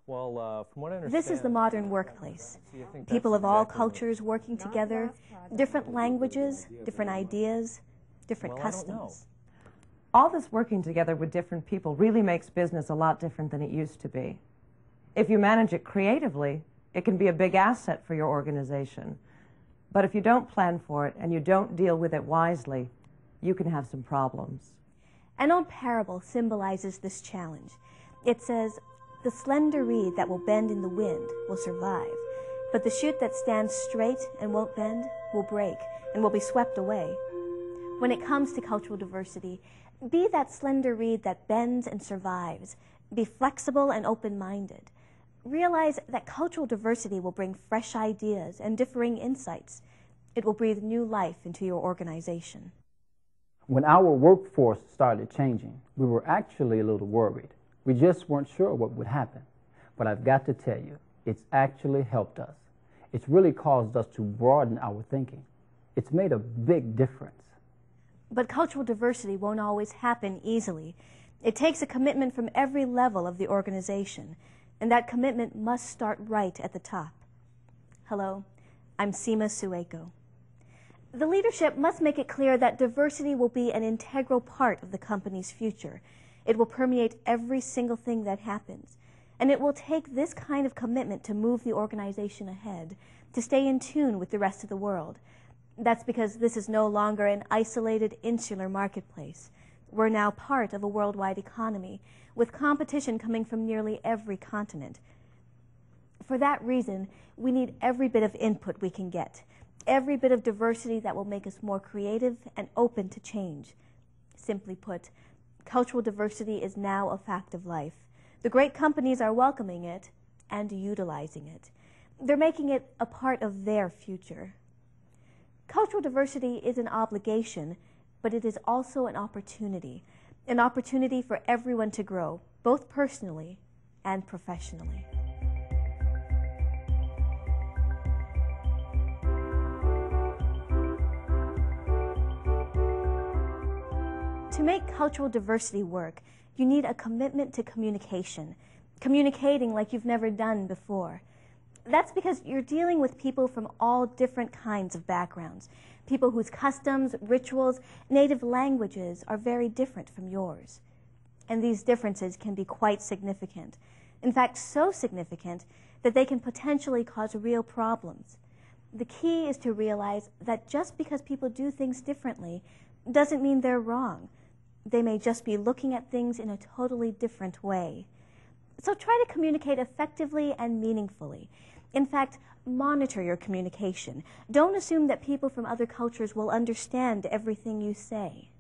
From what I understand, This is the modern workplace. that's People of all exactly cultures working together, different languages, different ideas, different Well, I don't know. customs. All this working together with different people really makes business a lot different than it used to be. If you manage it creatively, it can be a big asset for your organization. But if you don't plan for it and you don't deal with it wisely, you can have some problems. An old parable symbolizes this challenge. It says, "The slender reed that will bend in the wind will survive, but the shoot that stands straight and won't bend will break and will be swept away." When it comes to cultural diversity, be that slender reed that bends and survives. Be flexible and open-minded. Realize that cultural diversity will bring fresh ideas and differing insights. It will breathe new life into your organization. When our workforce started changing, we were actually a little worried. We just weren't sure what would happen. But I've got to tell you, it's actually helped us. It's really caused us to broaden our thinking. It's made a big difference. But cultural diversity won't always happen easily. It takes a commitment from every level of the organization, and that commitment must start right at the top. Hello, I'm Seema Sueko. The leadership must make it clear that diversity will be an integral part of the company's future. It will permeate every single thing that happens. And it will take this kind of commitment to move the organization ahead, to stay in tune with the rest of the world. That's because this is no longer an isolated, insular marketplace. We're now part of a worldwide economy, with competition coming from nearly every continent. For that reason, we need every bit of input we can get, every bit of diversity that will make us more creative and open to change. Simply put, cultural diversity is now a fact of life. The great companies are welcoming it and utilizing it. They're making it a part of their future. Cultural diversity is an obligation, but it is also an opportunity for everyone to grow, both personally and professionally. To make cultural diversity work, you need a commitment to communication, communicating like you've never done before. That's because you're dealing with people from all different kinds of backgrounds, people whose customs, rituals, native languages are very different from yours. And these differences can be quite significant. In fact, so significant that they can potentially cause real problems. The key is to realize that just because people do things differently doesn't mean they're wrong. They may just be looking at things in a totally different way. So try to communicate effectively and meaningfully. In fact, monitor your communication. Don't assume that people from other cultures will understand everything you say.